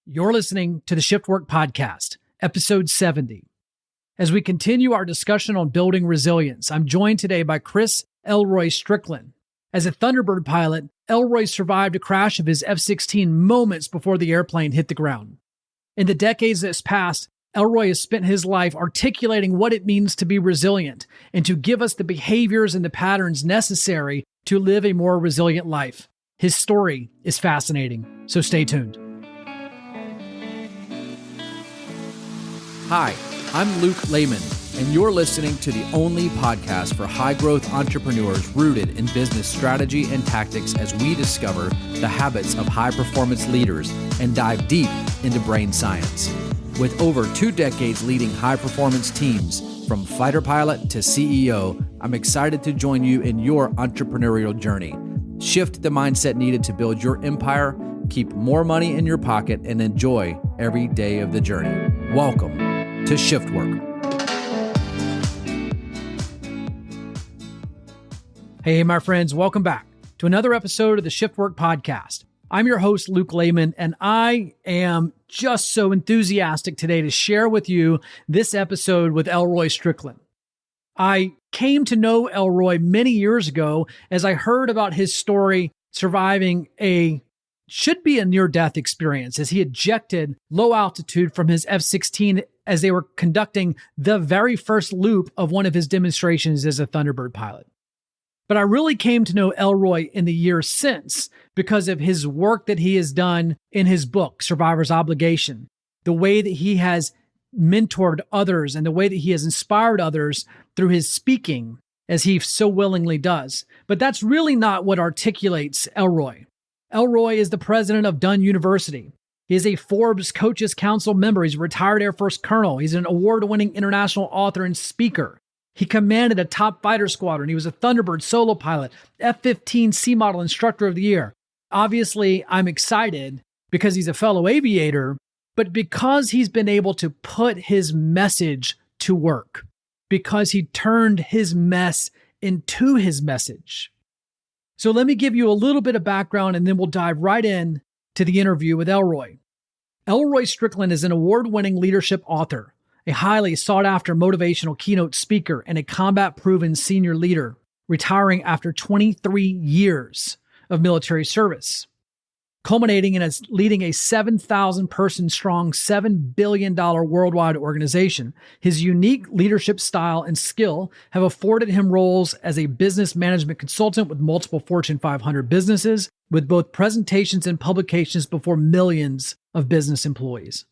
You're listening to the Shift Work Podcast, episode 70. As we continue our discussion on building resilience, I'm joined today by Chris Elroy Stricklin. As a Thunderbird pilot, Elroy survived a crash of his F-16 moments before the airplane hit the ground. In the decades that's passed, Elroy has spent his life articulating what it means to be resilient and to give us the behaviors and the patterns necessary to live a more resilient life. His story is fascinating, so stay tuned. Hi, I'm Luke Lehman, and you're listening to the only podcast for high-growth entrepreneurs rooted in business strategy and tactics as we discover the habits of high-performance leaders and dive deep into brain science. With over 2 decades leading high-performance teams, from fighter pilot to CEO, I'm excited to join you in your entrepreneurial journey. Shift the mindset needed to build your empire, keep more money in your pocket, and enjoy every day of the journey. Welcome to Shift Work. Hey, my friends, welcome back to another episode of the Shift Work Podcast. I'm your host, Luke Lehman, and I am just so enthusiastic today to share with you this episode with Elroy Stricklin. I came to know Elroy many years ago as I heard about his story surviving should be a near-death experience as he ejected low altitude from his F-16 as they were conducting the very first loop of one of his demonstrations as a Thunderbird pilot. But I really came to know Elroy in the years since because of his work that he has done in his book, Survivor's Obligation, the way that he has mentored others and the way that he has inspired others through his speaking, as he so willingly does. But that's really not what articulates Elroy. Elroy is the president of Dunn University. He is a Forbes Coaches Council member. He's a retired Air Force colonel. He's an award-winning international author and speaker. He commanded a top fighter squadron. He was a Thunderbird solo pilot, F-15 C Model Instructor of the Year. Obviously, I'm excited because he's a fellow aviator, but because he's been able to put his message to work, because he turned his mess into his message. So let me give you a little bit of background and then we'll dive right in to the interview with Elroy. Elroy Stricklin is an award-winning leadership author, a highly sought-after motivational keynote speaker, and a combat-proven senior leader, retiring after 23 years of military service, culminating in leading a 7,000-person strong, $7 billion worldwide organization. His unique leadership style and skill have afforded him roles as a business management consultant with multiple Fortune 500 businesses, with both presentations and publications before millions of business employees.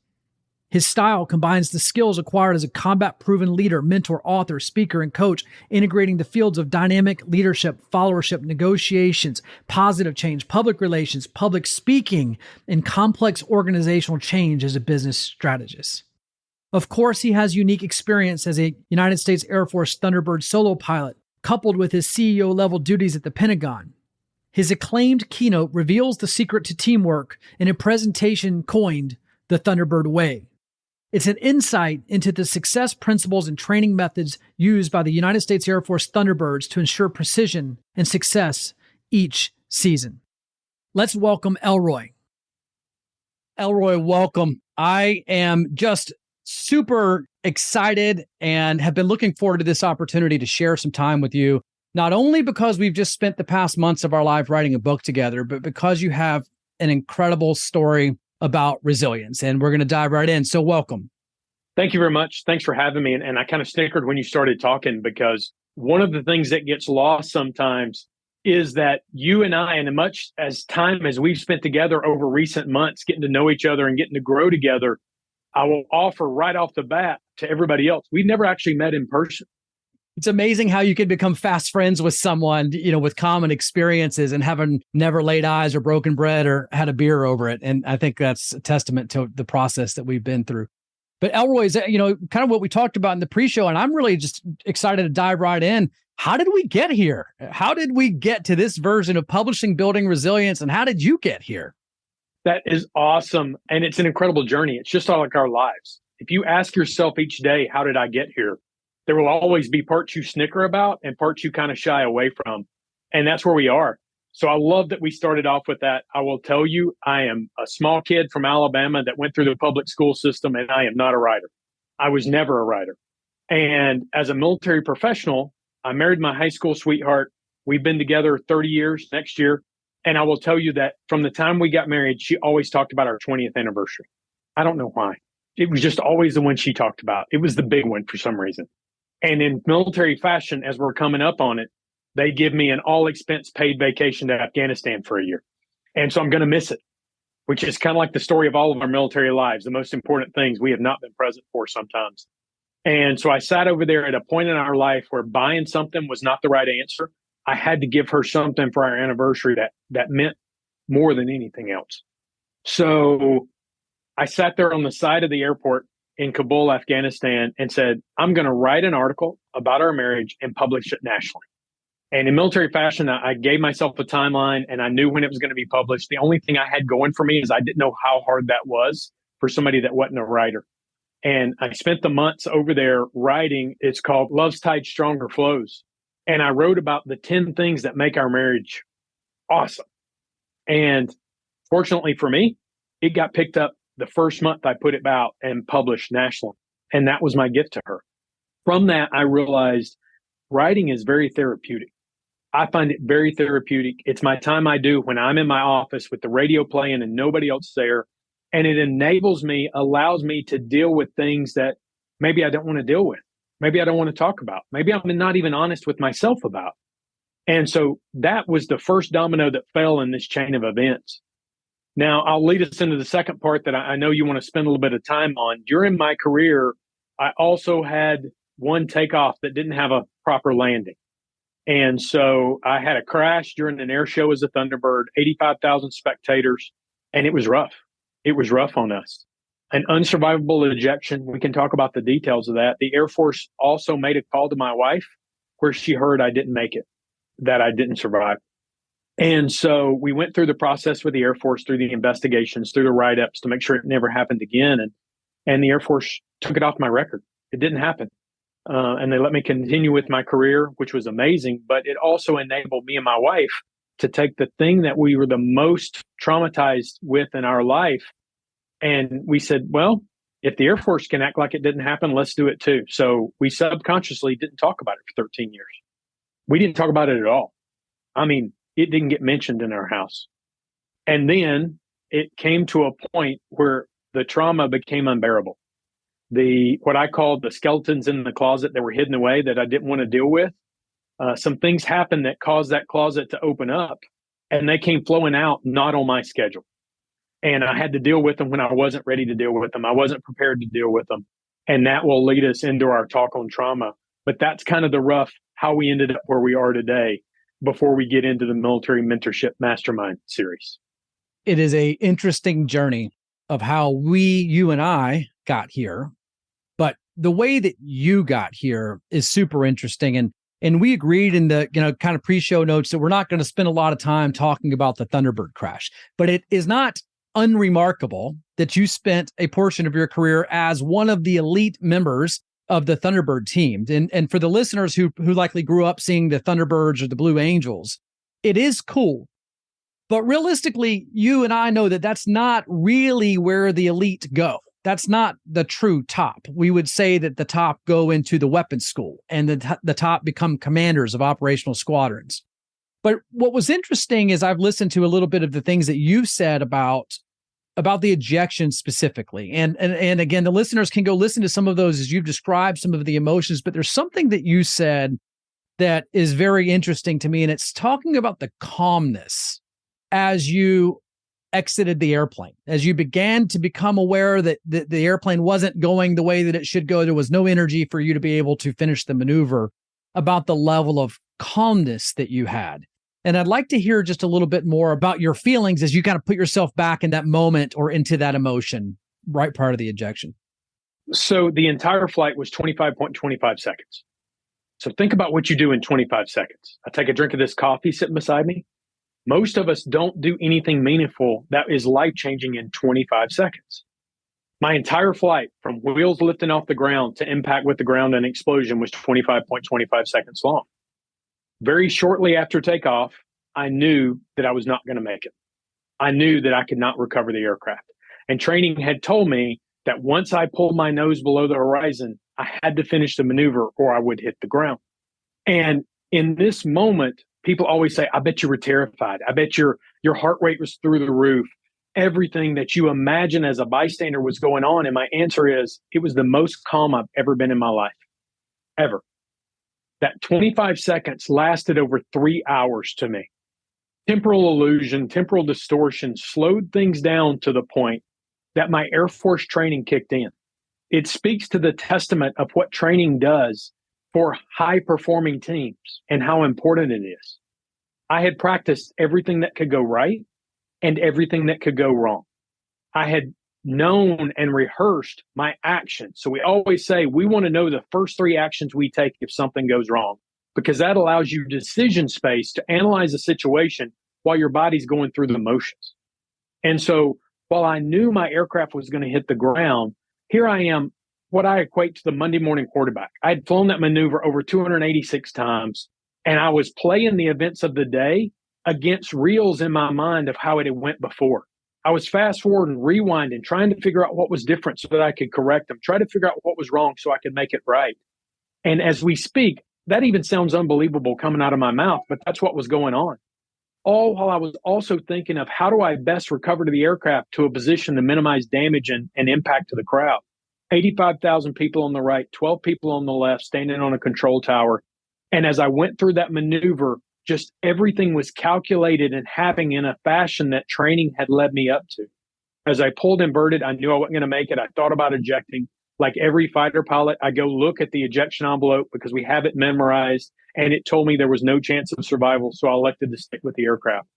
His style combines the skills acquired as a combat-proven leader, mentor, author, speaker, and coach, integrating the fields of dynamic leadership, followership, negotiations, positive change, public relations, public speaking, and complex organizational change as a business strategist. Of course, he has unique experience as a United States Air Force Thunderbird solo pilot, coupled with his CEO-level duties at the Pentagon. His acclaimed keynote reveals the secret to teamwork in a presentation coined the Thunderbird Way. It's an insight into the success principles and training methods used by the United States Air Force Thunderbirds to ensure precision and success each season. Let's welcome Elroy. Elroy, welcome. I am just super excited and have been looking forward to this opportunity to share some time with you, not only because we've just spent the past months of our life writing a book together, but because you have an incredible story about resilience, and we're going to dive right in. So welcome. Thank you very much. Thanks for having me. And I kind of snickered when you started talking, because one of the things that gets lost sometimes is that you and I, and as much as time as we've spent together over recent months, getting to know each other and getting to grow together, I will offer right off the bat to everybody else, we've never actually met in person. It's amazing how you can become fast friends with someone, with common experiences and having never laid eyes or broken bread or had a beer over it. And I think that's a testament to the process that we've been through. But Elroy, is kind of what we talked about in the pre-show, and I'm really just excited to dive right in. How did we get here? How did we get to this version of publishing, building resilience, and how did you get here? That is awesome. And it's an incredible journey. It's just all like our lives. If you ask yourself each day, how did I get here? There will always be parts you snicker about and parts you kind of shy away from. And that's where we are. So I love that we started off with that. I will tell you, I am a small kid from Alabama that went through the public school system, and I am not a writer. I was never a writer. And as a military professional, I married my high school sweetheart. We've been together 30 years next year. And I will tell you that from the time we got married, she always talked about our 20th anniversary. I don't know why. It was just always the one she talked about. It was the big one for some reason. And in military fashion, as we're coming up on it, they give me an all expense paid vacation to Afghanistan for a year. And so I'm going to miss it, which is kind of like the story of all of our military lives. The most important things we have not been present for sometimes. And so I sat over there at a point in our life where buying something was not the right answer. I had to give her something for our anniversary that meant more than anything else. So I sat there on the side of the airport in Kabul, Afghanistan, and said, I'm going to write an article about our marriage and publish it nationally. And in military fashion, I gave myself a timeline and I knew when it was going to be published. The only thing I had going for me is I didn't know how hard that was for somebody that wasn't a writer. And I spent the months over there writing. It's called Love's Tide Stronger Flows. And I wrote about the 10 things that make our marriage awesome. And fortunately for me, it got picked up the first month I put it out and published nationally. And that was my gift to her. From that, I realized writing is very therapeutic. I find it very therapeutic. It's my time I do when I'm in my office with the radio playing and nobody else there. And it enables me, allows me to deal with things that maybe I don't want to deal with. Maybe I don't want to talk about. Maybe I'm not even honest with myself about. And so that was the first domino that fell in this chain of events. Now, I'll lead us into the second part that I know you want to spend a little bit of time on. During my career, I also had one takeoff that didn't have a proper landing. And so I had a crash during an air show as a Thunderbird, 85,000 spectators, and it was rough. It was rough on us. An unsurvivable ejection. We can talk about the details of that. The Air Force also made a call to my wife where she heard I didn't make it, that I didn't survive. And so we went through the process with the Air Force, through the investigations, through the write-ups to make sure it never happened again. And the Air Force took it off my record. It didn't happen. And they let me continue with my career, which was amazing. But it also enabled me and my wife to take the thing that we were the most traumatized with in our life. And we said, well, if the Air Force can act like it didn't happen, let's do it too. So we subconsciously didn't talk about it for 13 years. We didn't talk about it at all. I mean, it didn't get mentioned in our house. And then it came to a point where the trauma became unbearable. What I called the skeletons in the closet that were hidden away that I didn't want to deal with. Some things happened that caused that closet to open up, and they came flowing out, not on my schedule. And I had to deal with them when I wasn't ready to deal with them. I wasn't prepared to deal with them. And that will lead us into our talk on trauma. But that's kind of the rough, how we ended up where we are today before we get into the Military Mentorship Mastermind series. It is a interesting journey of how you and I got here. But the way that you got here is super interesting. And we agreed in the, kind of pre-show notes that we're not going to spend a lot of time talking about the Thunderbird crash, but it is not unremarkable that you spent a portion of your career as one of the elite members of the Thunderbird team. And for the listeners who likely grew up seeing the Thunderbirds or the Blue Angels, it is cool. But realistically, you and I know that that's not really where the elite go. That's not the true top. We would say that the top go into the weapons school and the top become commanders of operational squadrons. But what was interesting is I've listened to a little bit of the things that you've said about the ejection specifically. And again, the listeners can go listen to some of those as you've described some of the emotions, but there's something that you said that is very interesting to me. And it's talking about the calmness as you exited the airplane, as you began to become aware that the airplane wasn't going the way that it should go. There was no energy for you to be able to finish the maneuver, about the level of calmness that you had. And I'd like to hear just a little bit more about your feelings as you kind of put yourself back in that moment or into that emotion right prior to the ejection. So the entire flight was 25.25 seconds. So think about what you do in 25 seconds. I take a drink of this coffee sitting beside me. Most of us don't do anything meaningful that is life-changing in 25 seconds. My entire flight, from wheels lifting off the ground to impact with the ground and explosion, was 25.25 seconds long. Very shortly after takeoff, I knew that I was not going to make it. I knew that I could not recover the aircraft. And training had told me that once I pulled my nose below the horizon, I had to finish the maneuver or I would hit the ground. And in this moment, people always say, I bet you were terrified. I bet your heart rate was through the roof. Everything that you imagine as a bystander was going on. And my answer is, it was the most calm I've ever been in my life, ever. That 25 seconds lasted over 3 hours to me. Temporal illusion, temporal distortion slowed things down to the point that my Air Force training kicked in. It speaks to the testament of what training does for high-performing teams and how important it is. I had practiced everything that could go right and everything that could go wrong. I had known and rehearsed my actions. So we always say we want to know the first 3 actions we take if something goes wrong, because that allows you decision space to analyze a situation while your body's going through the motions. And so while I knew my aircraft was going to hit the ground, here I am, what I equate to the Monday morning quarterback. I had flown that maneuver over 286 times, and I was playing the events of the day against reels in my mind of how it had went before. I was fast forwarding, rewinding, trying to figure out what was different so that I could correct them, try to figure out what was wrong so I could make it right. And as we speak, that even sounds unbelievable coming out of my mouth, but that's what was going on. All while I was also thinking of how do I best recover to the aircraft to a position to minimize damage and impact to the crowd. 85,000 people on the right, 12 people on the left, standing on a control tower. And as I went through that maneuver, just everything was calculated and happening in a fashion that training had led me up to. As I pulled inverted, I knew I wasn't going to make it. I thought about ejecting. Like every fighter pilot, I go look at the ejection envelope because we have it memorized, and it told me there was no chance of survival, so I elected to stick with the aircraft.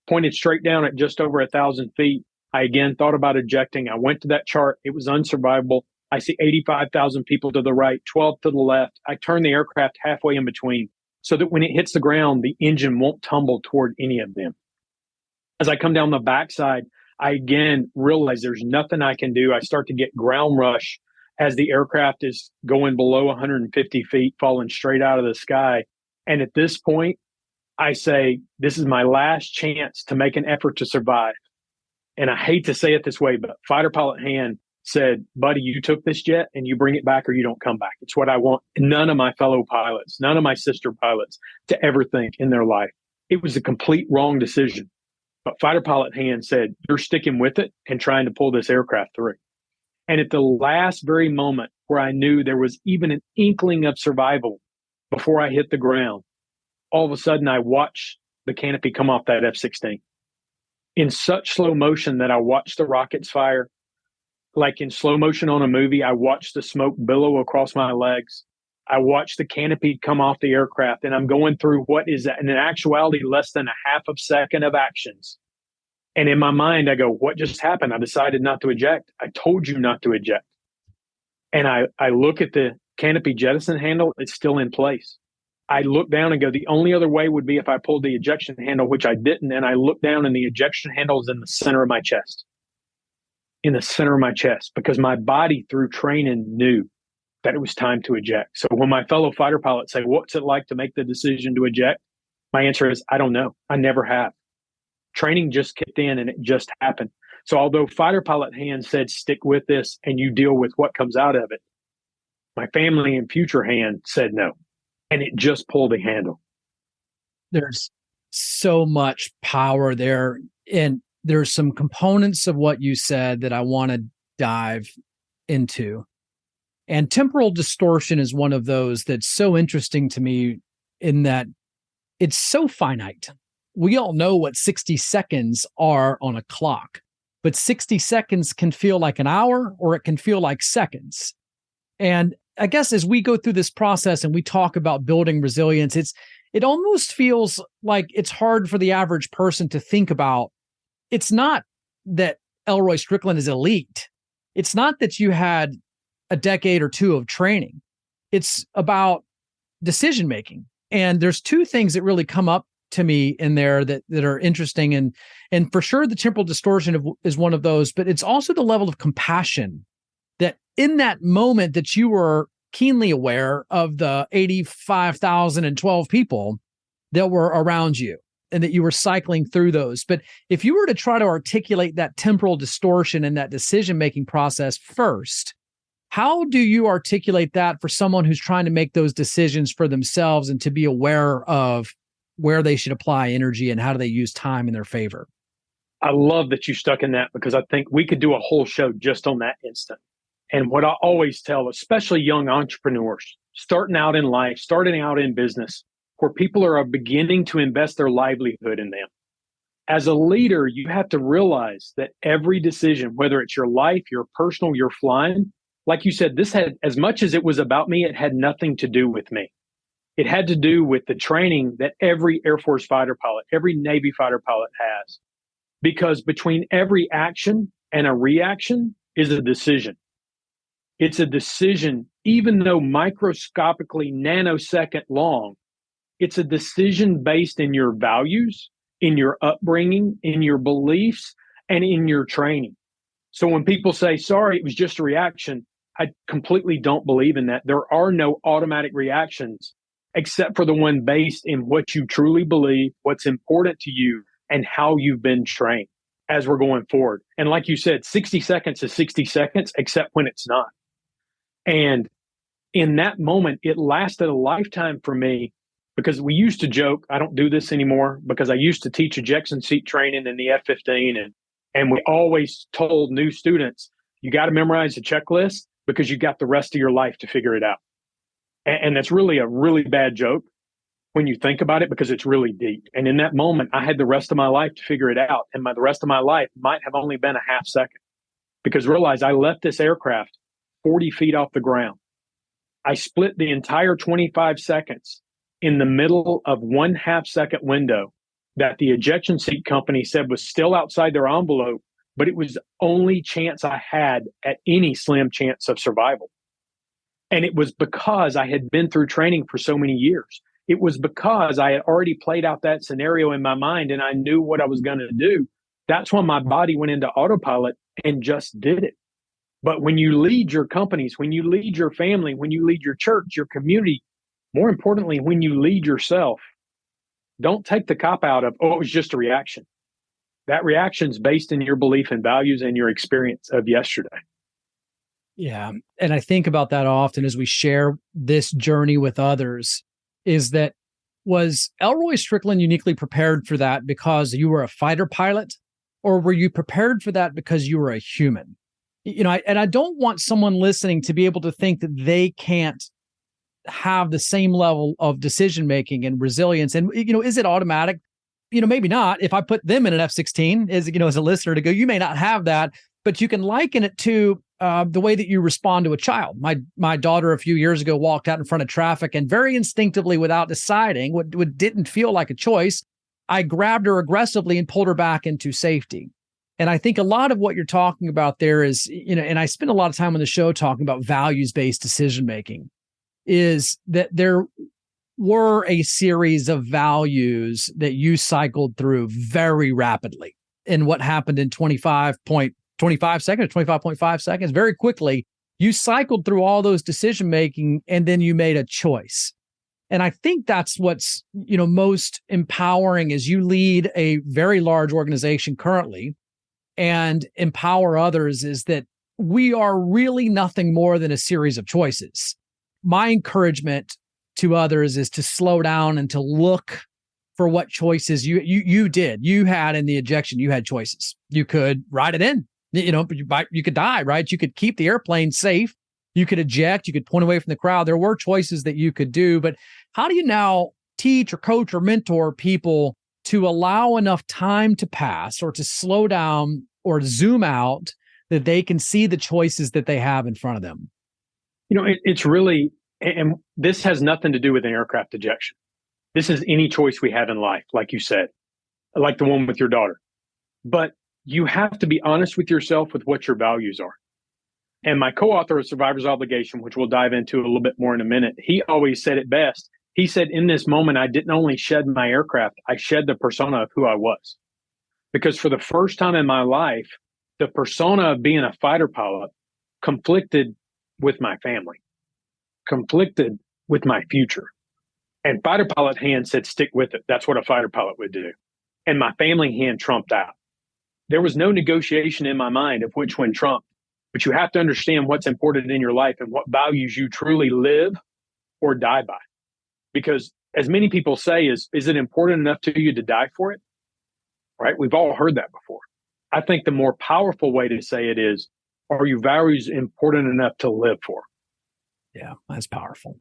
Pointed straight down at just over 1,000 feet. I again thought about ejecting. I went to that chart. It was unsurvivable. I see 85,000 people to the right, 12 to the left. I turn the aircraft halfway in between so that when it hits the ground, the engine won't tumble toward any of them. As I come down the backside, I again realize there's nothing I can do. I start to get ground rush as the aircraft is going below 150 feet, falling straight out of the sky. And at this point, I say, this is my last chance to make an effort to survive. And I hate to say it this way, but fighter pilot hand said, buddy, you took this jet and you bring it back or you don't come back. It's what I want none of my fellow pilots, none of my sister pilots to ever think in their life. It was a complete wrong decision. But fighter pilot hand said, you're sticking with it and trying to pull this aircraft through. And at the last very moment where I knew there was even an inkling of survival before I hit the ground, all of a sudden I watched the canopy come off that F-16 in such slow motion that I watched the rockets fire. Like in slow motion on a movie, I watched the smoke billow across my legs. I watched the canopy come off the aircraft, and I'm going through what is in actuality less than a half of second of actions. And in my mind, I go, what just happened? I decided not to eject. I told you not to eject. And I look at the canopy jettison handle. It's still in place. I look down and go, the only other way would be if I pulled the ejection handle, which I didn't. And I look down and the ejection handle is in the center of my chest. In the center of my chest, because my body through training knew that it was time to eject. So when my fellow fighter pilots say, what's it like to make the decision to eject? My answer is, I don't know. I never have. Training just kicked in and it just happened. So although fighter pilot hand said, stick with this and you deal with what comes out of it, my family and future hand said no. And it just pulled the handle. There's so much power there. And there's some components of what you said that I want to dive into. And temporal distortion is one of those that's so interesting to me in that it's so finite. We all know what 60 seconds are on a clock, but 60 seconds can feel like an hour or it can feel like seconds. And I guess as we go through this process and we talk about building resilience, it almost feels like it's hard for the average person to think about. It's not that Elroy Stricklin is elite. It's not that you had a decade or two of training. It's about decision making. And there's two things that really come up to me in there that are interesting. And for sure, the temporal distortion is one of those, but it's also the level of compassion that in that moment that you were keenly aware of the 85,012 people that were around you. and that you were cycling through those. But if you were to try to articulate that temporal distortion and that decision-making process first, how do you articulate that for someone who's trying to make those decisions for themselves and to be aware of where they should apply energy and how do they use time in their favor? I love that you stuck in that because I think we could do a whole show just on that instant. And what I always tell, especially young entrepreneurs, starting out in life, starting out in business, where people are beginning to invest their livelihood in them. As a leader, you have to realize that every decision, whether it's your life, your personal, your flying, like you said, this had, as much as it was about me, it had nothing to do with me. It had to do with the training that every Air Force fighter pilot, every Navy fighter pilot has. Because between every action and a reaction is a decision. It's a decision, even though microscopically nanosecond long, it's a decision based in your values, in your upbringing, in your beliefs, and in your training. So when people say, sorry, it was just a reaction, I completely don't believe in that. There are no automatic reactions except for the one based in what you truly believe, what's important to you, and how you've been trained as we're going forward. And like you said, 60 seconds is 60 seconds, except when it's not. And in that moment, it lasted a lifetime for me because we used to joke, I don't do this anymore because I used to teach ejection seat training in the F-15. And we always told new students, you got to memorize the checklist because you got the rest of your life to figure it out. And that's really a really bad joke when you think about it because it's really deep. And in that moment, I had the rest of my life to figure it out. And the rest of my life might have only been a half second because realize I left this aircraft 40 feet off the ground. I split the entire 25 seconds in the middle of 1/2 second window that the ejection seat company said was still outside their envelope, but it was the only chance I had at any slim chance of survival. And it was because I had been through training for so many years. It was because I had already played out that scenario in my mind and I knew what I was going to do. That's when my body went into autopilot and just did it. But when you lead your companies, when you lead your family, when you lead your church, your community, more importantly, when you lead yourself, don't take the cop out of, oh, it was just a reaction. That reaction is based in your belief and values and your experience of yesterday. Yeah. And I think about that often as we share this journey with others, is that was Elroy Stricklin uniquely prepared for that because you were a fighter pilot, or were you prepared for that because you were a human? I don't want someone listening to be able to think that they can't have the same level of decision-making and resilience. And, is it automatic? Maybe not. If I put them in an F-16 as a listener to go, you may not have that, but you can liken it to the way that you respond to a child. My daughter a few years ago walked out in front of traffic and very instinctively, without deciding what didn't feel like a choice, I grabbed her aggressively and pulled her back into safety. And I think a lot of what you're talking about there is, and I spend a lot of time on the show talking about values-based decision-making, is that there were a series of values that you cycled through very rapidly. And what happened in 25.5 seconds, very quickly, you cycled through all those decision-making and then you made a choice. And I think that's what's, most empowering as you lead a very large organization currently and empower others, is that we are really nothing more than a series of choices. My encouragement to others is to slow down and to look for what choices you did. You had in the ejection, you had choices. You could ride it in, you could die, right? You could keep the airplane safe. You could eject, you could point away from the crowd. There were choices that you could do, but how do you now teach or coach or mentor people to allow enough time to pass or to slow down or zoom out that they can see the choices that they have in front of them? It's really, and this has nothing to do with an aircraft ejection. This is any choice we have in life, like you said, like the one with your daughter. But you have to be honest with yourself with what your values are. And my co-author of Survivor's Obligation, which we'll dive into a little bit more in a minute, he always said it best. He said, in this moment, I didn't only shed my aircraft, I shed the persona of who I was. Because for the first time in my life, the persona of being a fighter pilot conflicted with my family, conflicted with my future. And fighter pilot hand said, stick with it. That's what a fighter pilot would do. and my family hand trumped out. There was no negotiation in my mind of which one trumped, but you have to understand what's important in your life and what values you truly live or die by. Because as many people say, is it important enough to you to die for it? Right? We've all heard that before. I think the more powerful way to say it is, are your values important enough to live for? Yeah, that's powerful.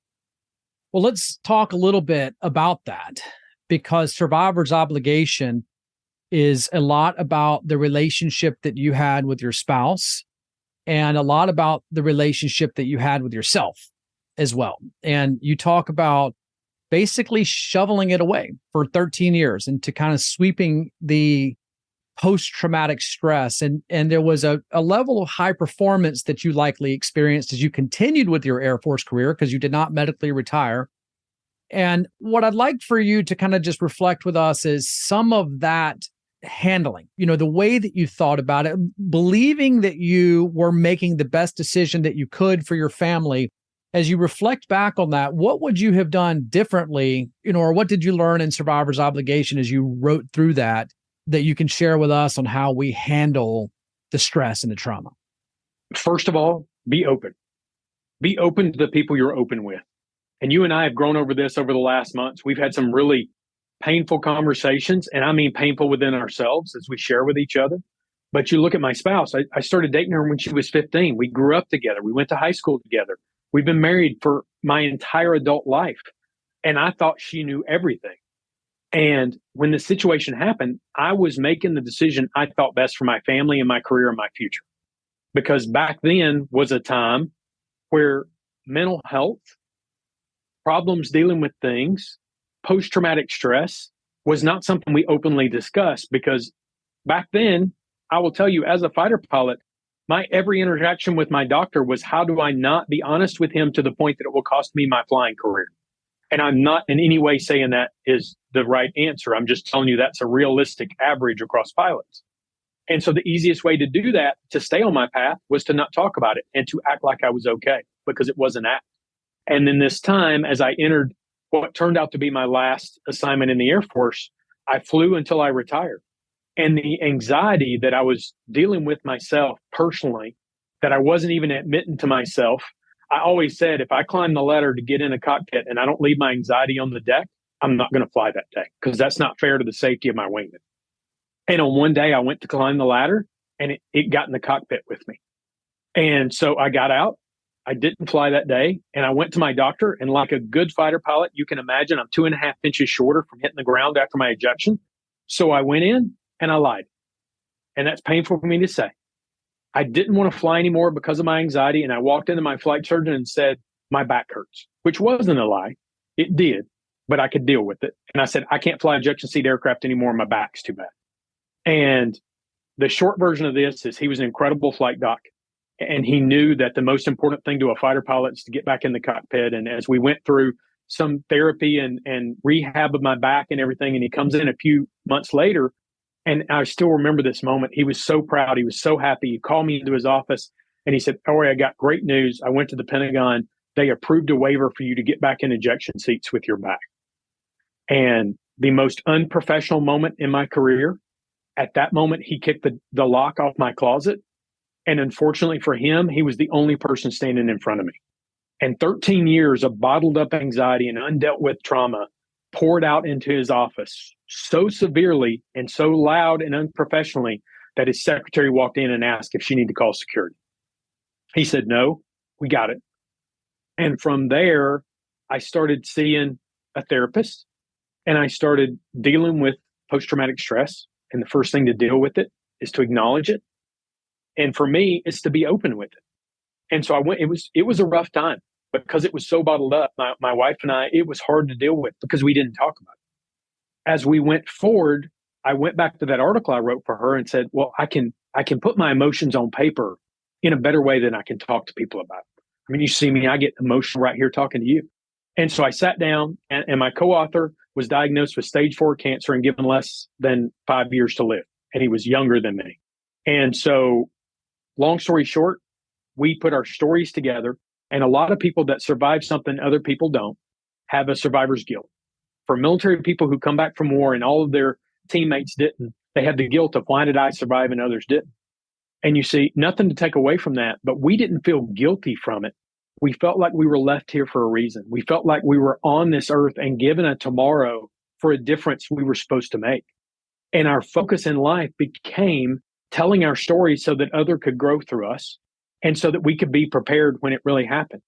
Well, let's talk a little bit about that, because survivor's obligation is a lot about the relationship that you had with your spouse and a lot about the relationship that you had with yourself as well. And you talk about basically shoveling it away for 13 years and to kind of sweeping the post-traumatic stress. And there was a level of high performance that you likely experienced as you continued with your Air Force career, because you did not medically retire. And what I'd like for you to kind of just reflect with us is some of that handling, the way that you thought about it, believing that you were making the best decision that you could for your family. As you reflect back on that, what would you have done differently, or what did you learn in survivor's obligation as you wrote through that you can share with us on how we handle the stress and the trauma? First of all, be open. Be open to the people you're open with. And you and I have grown over this over the last months. We've had some really painful conversations, and I mean painful within ourselves as we share with each other. But you look at my spouse, I started dating her when she was 15. We grew up together. We went to high school together. We've been married for my entire adult life. And I thought she knew everything. And when the situation happened, I was making the decision I thought best for my family and my career and my future. Because back then was a time where mental health, problems dealing with things, post-traumatic stress was not something we openly discussed. Because back then, I will tell you, as a fighter pilot, my every interaction with my doctor was, how do I not be honest with him to the point that it will cost me my flying career? And I'm not in any way saying that is the right answer. I'm just telling you that's a realistic average across pilots. And so the easiest way to do that, to stay on my path, was to not talk about it and to act like I was okay, because it was an act. And then this time, as I entered what turned out to be my last assignment in the Air Force, I flew until I retired. And the anxiety that I was dealing with myself personally, that I wasn't even admitting to myself, I always said, if I climb the ladder to get in a cockpit and I don't leave my anxiety on the deck, I'm not going to fly that day, because that's not fair to the safety of my wingman. And on one day I went to climb the ladder and it got in the cockpit with me. And so I got out. I didn't fly that day. And I went to my doctor, and like a good fighter pilot, you can imagine I'm 2.5 inches shorter from hitting the ground after my ejection. So I went in and I lied. And that's painful for me to say. I didn't want to fly anymore because of my anxiety. And I walked into my flight surgeon and said, my back hurts, which wasn't a lie. It did, but I could deal with it. And I said, I can't fly ejection seat aircraft anymore. My back's too bad. And the short version of this is, he was an incredible flight doc. And he knew that the most important thing to a fighter pilot is to get back in the cockpit. And as we went through some therapy and rehab of my back and everything, and he comes in a few months later, and I still remember this moment. He was so proud. He was so happy. He called me into his office and he said, Elroy, I got great news. I went to the Pentagon. They approved a waiver for you to get back in ejection seats with your back. And the most unprofessional moment in my career, at that moment, he kicked the lock off my closet. And unfortunately for him, he was the only person standing in front of me. And 13 years of bottled up anxiety and undealt with trauma poured out into his office so severely and so loud and unprofessionally that his secretary walked in and asked if she needed to call security. He said, no, we got it. And from there, I started seeing a therapist, and I started dealing with post-traumatic stress. And the first thing to deal with it is to acknowledge it. And for me, it's to be open with it. And so I went, it was a rough time because it was so bottled up. My wife and I, it was hard to deal with because we didn't talk about it. As we went forward, I went back to that article I wrote for her and said, well, I can put my emotions on paper in a better way than I can talk to people about. I mean, you see me, I get emotional right here talking to you. And so I sat down, and my co-author was diagnosed with stage 4 cancer and given less than 5 years to live. And he was younger than me. And so long story short, we put our stories together, and a lot of people that survive something other people don't have a survivor's guilt. For military people who come back from war and all of their teammates didn't. They had the guilt of why did I survive and others didn't? And you see, nothing to take away from that, but we didn't feel guilty from it. We felt like we were left here for a reason. We felt like we were on this earth and given a tomorrow for a difference we were supposed to make. And our focus in life became telling our story so that other could grow through us and so that we could be prepared when it really happened.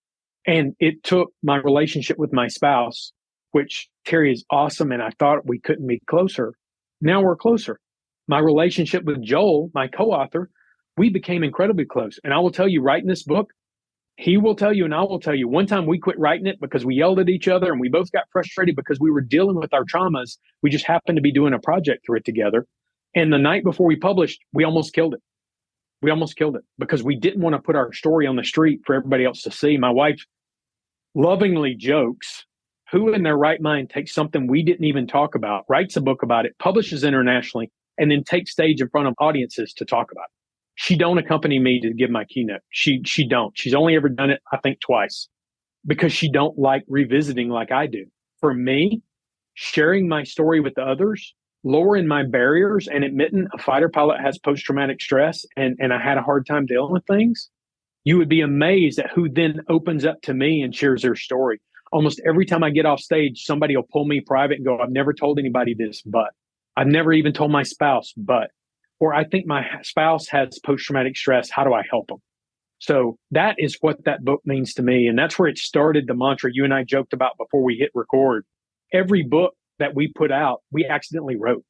And it took my relationship with my spouse, which Terry is awesome, and I thought we couldn't be closer. Now we're closer. My relationship with Joel, my co-author, we became incredibly close. And I will tell you, writing this book, he will tell you and I will tell you, one time we quit writing it because we yelled at each other and we both got frustrated because we were dealing with our traumas. We just happened to be doing a project through it together. And the night before we published, we almost killed it. We almost killed it because we didn't want to put our story on the street for everybody else to see. My wife lovingly jokes, who in their right mind takes something we didn't even talk about, writes a book about it, publishes internationally, and then takes stage in front of audiences to talk about it? She don't accompany me to give my keynote. She don't. She's only ever done it, I think, twice because she don't like revisiting like I do. For me, sharing my story with others, lowering my barriers and admitting a fighter pilot has post-traumatic stress and I had a hard time dealing with things, you would be amazed at who then opens up to me and shares their story. Almost every time I get off stage, somebody will pull me private and go, I've never told anybody this, but I've never even told my spouse, but, or I think my spouse has post-traumatic stress. How do I help them? So that is what that book means to me. And that's where it started, the mantra you and I joked about before we hit record. Every book that we put out, we accidentally wrote.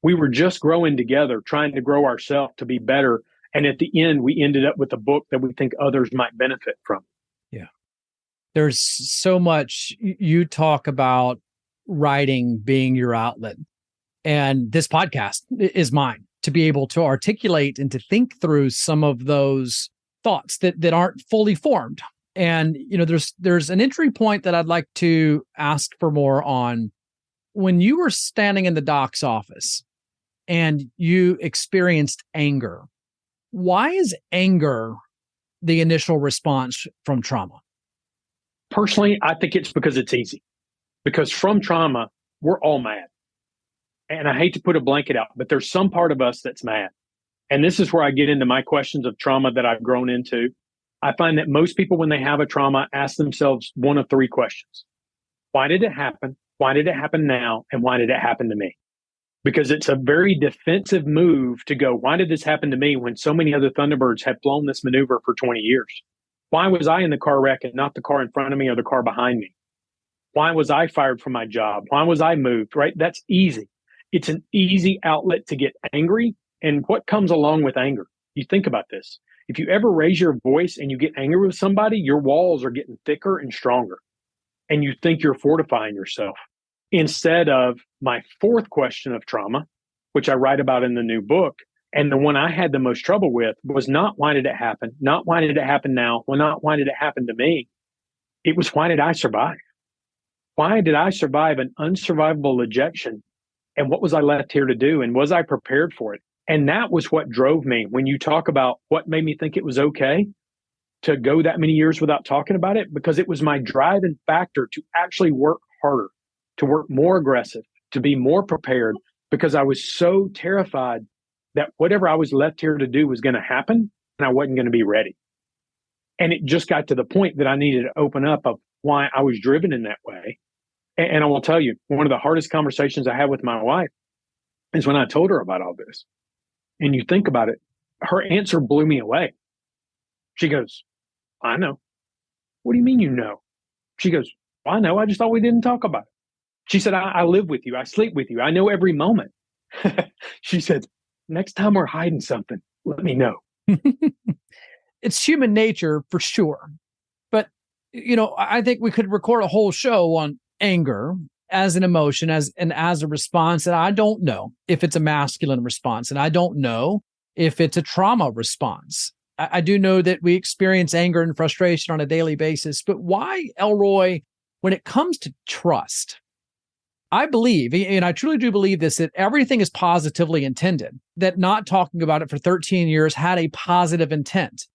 We were just growing together, trying to grow ourselves to be better. And at the end, we ended up with a book that we think others might benefit from. Yeah. There's so much you talk about writing being your outlet. And this podcast is mine to be able to articulate and to think through some of those thoughts that aren't fully formed. And, you know, there's an entry point that I'd like to ask for more on. When you were standing in the doc's office and you experienced anger, why is anger the initial response from trauma? Personally, I think it's because it's easy. Because from trauma, we're all mad. And I hate to put a blanket out, but there's some part of us that's mad. And this is where I get into my questions of trauma that I've grown into. I find that most people, when they have a trauma, ask themselves one of three questions. Why did it happen? Why did it happen now? And why did it happen to me? Because it's a very defensive move to go, why did this happen to me when so many other Thunderbirds had flown this maneuver for 20 years? Why was I in the car wreck and not the car in front of me or the car behind me? Why was I fired from my job? Why was I moved? Right? That's easy. It's an easy outlet to get angry. And what comes along with anger? You think about this. If you ever raise your voice and you get angry with somebody, your walls are getting thicker and stronger. And you think you're fortifying yourself. Instead of my fourth question of trauma, which I write about in the new book, and the one I had the most trouble with was not why did it happen? Not why did it happen now? Well, not why did it happen to me? It was why did I survive? Why did I survive an unsurvivable ejection? And what was I left here to do? And was I prepared for it? And that was what drove me. When you talk about what made me think it was okay to go that many years without talking about it, because it was my driving factor to actually work harder, to work more aggressive, to be more prepared, because I was so terrified that whatever I was left here to do was going to happen and I wasn't going to be ready. And it just got to the point that I needed to open up of why I was driven in that way. And I will tell you, one of the hardest conversations I had with my wife is when I told her about all this. And you think about it, her answer blew me away. She goes, I know. What do you mean you know? She goes, I know. I just thought we didn't talk about it. She said, I live with you. I sleep with you. I know every moment. She said, next time we're hiding something, let me know. It's human nature for sure. But, you know, I think we could record a whole show on anger as an emotion, as a response. And I don't know if it's a masculine response. And I don't know if it's a trauma response. I do know that we experience anger and frustration on a daily basis. But why, Elroy, when it comes to trust, I believe, and I truly do believe this, that everything is positively intended, that not talking about it for 13 years had a positive intent.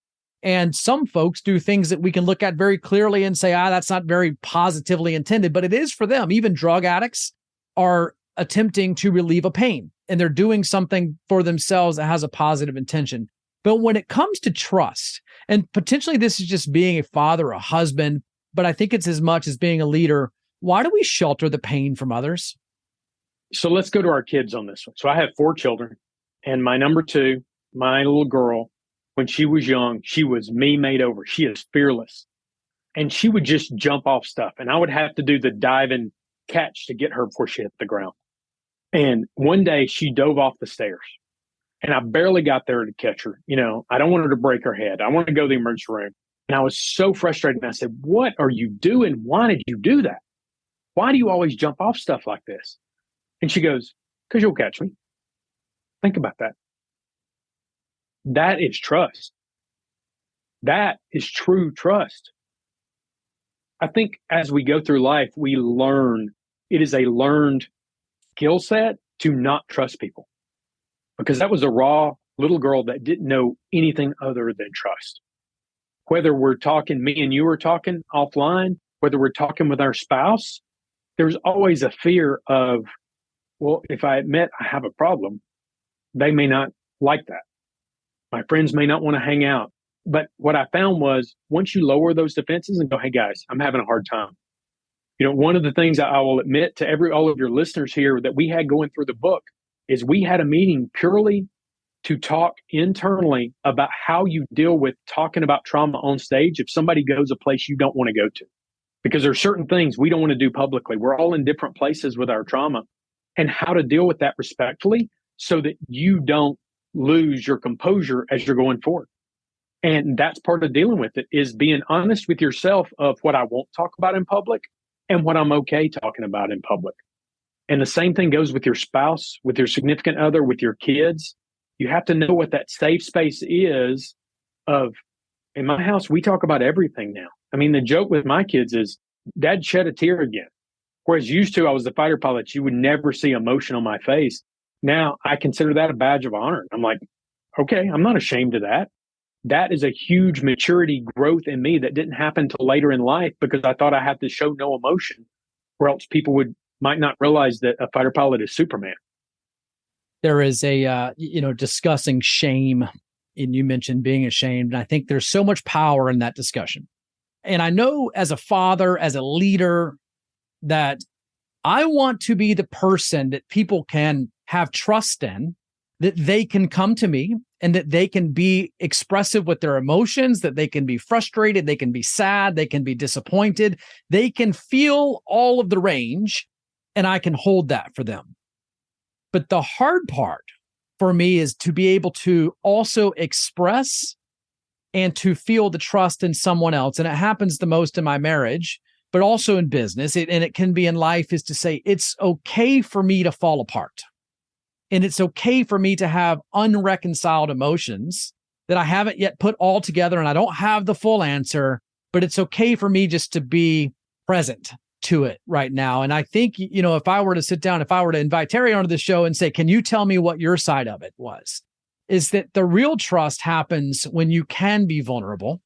And some folks do things that we can look at very clearly and say, that's not very positively intended, but it is for them. Even drug addicts are attempting to relieve a pain and they're doing something for themselves that has a positive intention. But when it comes to trust, and potentially this is just being a father or a husband, but I think it's as much as being a leader, why do we shelter the pain from others? So let's go to our kids on this one. So I have 4 children, and my number 2, my little girl, when she was young, she was me made over. She is fearless. And she would just jump off stuff. And I would have to do the dive and catch to get her before she hit the ground. And one day she dove off the stairs. And I barely got there to catch her. I don't want her to break her head. I want to go to the emergency room. And I was so frustrated. And I said, "What are you doing? Why did you do that? Why do you always jump off stuff like this?" And she goes, "Because you'll catch me." Think about that. That is trust. That is true trust. I think as we go through life, we learn, it is a learned skill set to not trust people. Because that was a raw little girl that didn't know anything other than trust. Whether we're talking, me and you are talking offline, whether we're talking with our spouse, there's always a fear of, well, if I admit I have a problem, they may not like that. My friends may not want to hang out. But what I found was once you lower those defenses and go, "Hey guys, I'm having a hard time." One of the things I will admit to all of your listeners here that we had going through the book is we had a meeting purely to talk internally about how you deal with talking about trauma on stage if somebody goes a place you don't want to go to. Because there are certain things we don't want to do publicly. We're all in different places with our trauma, and how to deal with that respectfully so that you don't lose your composure as you're going forward. And that's part of dealing with it, is being honest with yourself of what I won't talk about in public and what I'm okay talking about in public. And the same thing goes with your spouse, with your significant other, with your kids. You have to know what that safe space is of, in my house, we talk about everything now. I mean, the joke with my kids is Dad shed a tear again. Whereas used to, I was the fighter pilot. You would never see emotion on my face. Now I consider that a badge of honor. I'm like, okay, I'm not ashamed of that. That is a huge maturity growth in me that didn't happen till later in life because I thought I had to show no emotion or else people might not realize that a fighter pilot is Superman. There is a, discussing shame, and you mentioned being ashamed. And I think there's so much power in that discussion. And I know as a father, as a leader, that I want to be the person that people can have trust in, that they can come to me and that they can be expressive with their emotions, that they can be frustrated, they can be sad, they can be disappointed, they can feel all of the range, and I can hold that for them. But the hard part for me is to be able to also express and to feel the trust in someone else. And it happens the most in my marriage, but also in business. And it can be in life, is to say, it's okay for me to fall apart. And it's okay for me to have unreconciled emotions that I haven't yet put all together and I don't have the full answer, but it's okay for me just to be present to it right now. And I think, if I were to sit down, if I were to invite Terry onto the show and say, "Can you tell me what your side of it was?" is that the real trust happens when you can be vulnerable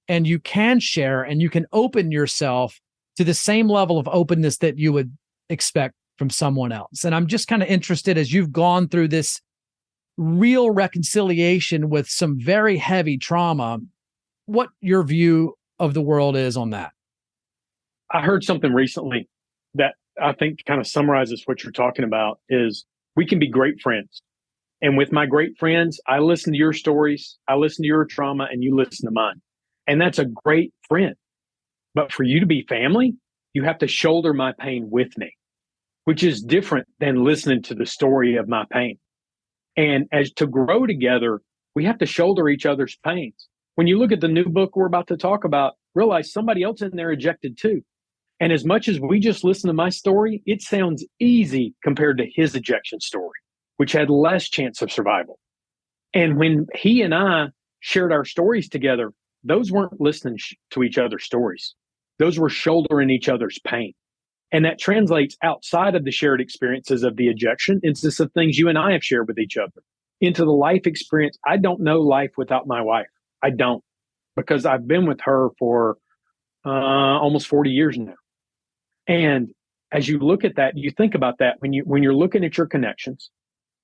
and you can share and you can open yourself to the same level of openness that you would expect from someone else. And I'm just kind of interested, as you've gone through this real reconciliation with some very heavy trauma, what your view of the world is on that. I heard something recently that I think kind of summarizes what you're talking about is we can be great friends. And with my great friends, I listen to your stories, I listen to your trauma, and you listen to mine. And that's a great friend. But for you to be family, you have to shoulder my pain with me, which is different than listening to the story of my pain. And as to grow together, we have to shoulder each other's pains. When you look at the new book we're about to talk about, realize somebody else in there ejected too. And as much as we just listen to my story, it sounds easy compared to his ejection story, which had less chance of survival. And when he and I shared our stories together, those weren't listening to each other's stories. Those were shouldering each other's pain. And that translates outside of the shared experiences of the ejection into some things you and I have shared with each other, into the life experience. I don't know life without my wife. I don't, because I've been with her for almost 40 years now. And as you look at that, you think about that when you're looking at your connections,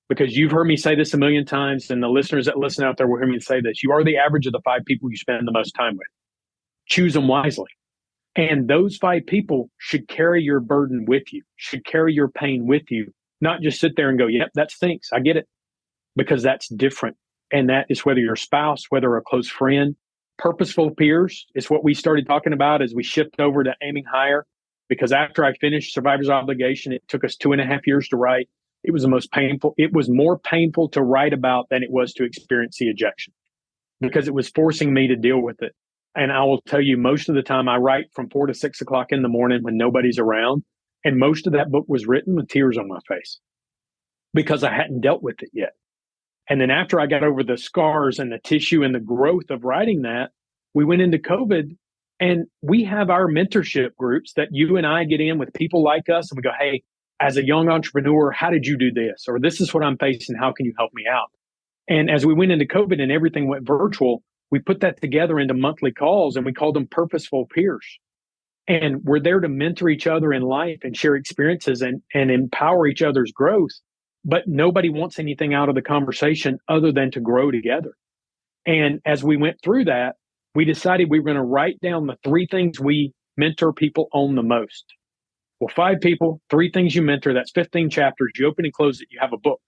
because you've heard me say this a million times, and the listeners that listen out there will hear me say this. You are the average of the 5 people you spend the most time with. Choose them wisely. And those 5 people should carry your burden with you, should carry your pain with you, not just sit there and go, yep, that stinks. I get it. Because that's different. And that is whether you're a spouse, whether a close friend. Purposeful peers is what we started talking about as we shift over to aiming higher. Because after I finished Survivor's Obligation, it took us 2.5 years to write. It was the most painful. It was more painful to write about than it was to experience the ejection, because it was forcing me to deal with it. And I will tell you, most of the time I write from 4 to 6 o'clock in the morning when nobody's around. And most of that book was written with tears on my face because I hadn't dealt with it yet. And then after I got over the scars and the tissue and the growth of writing that, we went into COVID, and we have our mentorship groups that you and I get in with people like us. And we go, hey, as a young entrepreneur, how did you do this? Or this is what I'm facing. How can you help me out? And as we went into COVID and everything went virtual, we put that together into monthly calls, and we called them purposeful peers. And we're there to mentor each other in life and share experiences and empower each other's growth. But nobody wants anything out of the conversation other than to grow together. And as we went through that, we decided we were going to write down the 3 things we mentor people on the most. Well, 5 people, 3 things you mentor, that's 15 chapters. You open and close it, you have a book.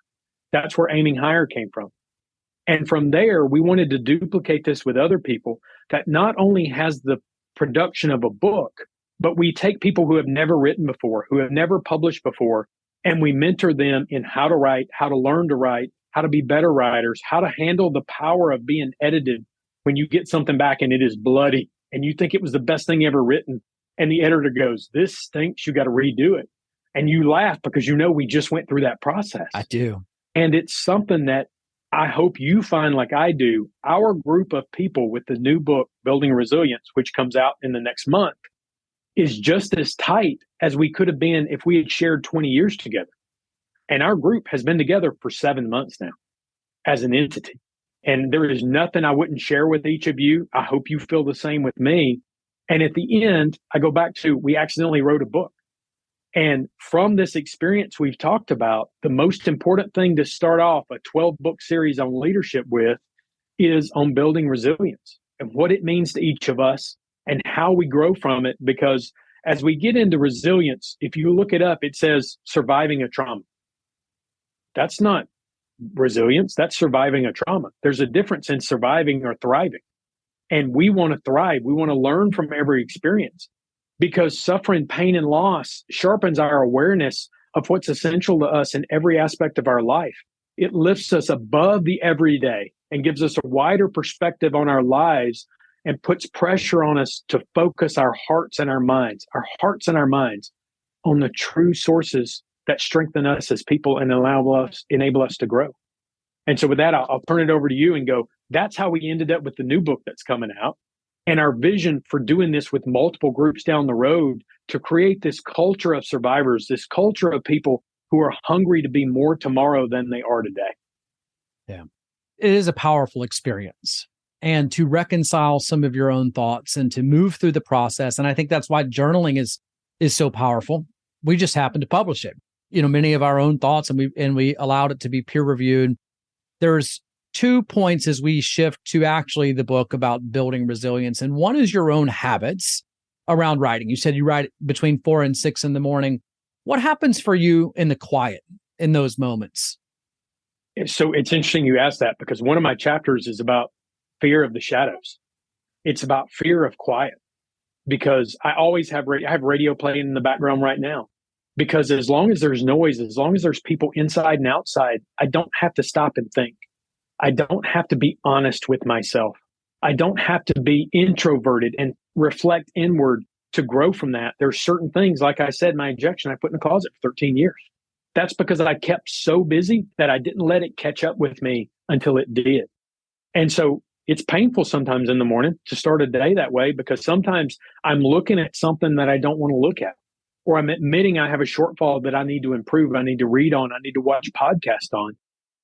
That's where Aiming Higher came from. And from there, we wanted to duplicate this with other people that not only has the production of a book, but we take people who have never written before, who have never published before, and we mentor them in how to write, how to learn to write, how to be better writers, how to handle the power of being edited when you get something back and it is bloody and you think it was the best thing ever written. And the editor goes, this stinks, you got to redo it. And you laugh because you know we just went through that process. I do. And it's something that I hope you find, like I do. Our group of people with the new book, Building Resilience, which comes out in the next month, is just as tight as we could have been if we had shared 20 years together. And our group has been together for 7 months now as an entity. And there is nothing I wouldn't share with each of you. I hope you feel the same with me. And at the end, I go back to, we accidentally wrote a book. And from this experience we've talked about, the most important thing to start off a 12-book series on leadership with is on building resilience and what it means to each of us and how we grow from it. Because as we get into resilience, if you look it up, it says surviving a trauma. That's not resilience. That's surviving a trauma. There's a difference in surviving or thriving. And we want to thrive. We want to learn from every experience, because suffering, pain, and loss sharpens our awareness of what's essential to us in every aspect of our life. It lifts us above the everyday and gives us a wider perspective on our lives and puts pressure on us to focus our hearts and our minds on the true sources that strengthen us as people and enable us to grow. And so with that, I'll turn it over to you and go, that's how we ended up with the new book that's coming out. And our vision for doing this with multiple groups down the road to create this culture of survivors, this culture of people who are hungry to be more tomorrow than they are today. Yeah. It is a powerful experience. And to reconcile some of your own thoughts and to move through the process. And I think that's why journaling is so powerful. We just happened to publish it. Many of our own thoughts, and we allowed it to be peer reviewed. There's 2 points as we shift to actually the book about building resilience. And one is your own habits around writing. You said you write between 4 and 6 in the morning. What happens for you in the quiet in those moments? So it's interesting you asked that, because one of my chapters is about fear of the shadows. It's about fear of quiet, because I always have radio playing in the background right now. Because as long as there's noise, as long as there's people inside and outside, I don't have to stop and think. I don't have to be honest with myself. I don't have to be introverted and reflect inward to grow from that. There's certain things, like I said, my ejection, I put in the closet for 13 years. That's because I kept so busy that I didn't let it catch up with me until it did. And so it's painful sometimes in the morning to start a day that way, because sometimes I'm looking at something that I don't want to look at, or I'm admitting I have a shortfall that I need to improve. I need to read on, I need to watch podcasts on.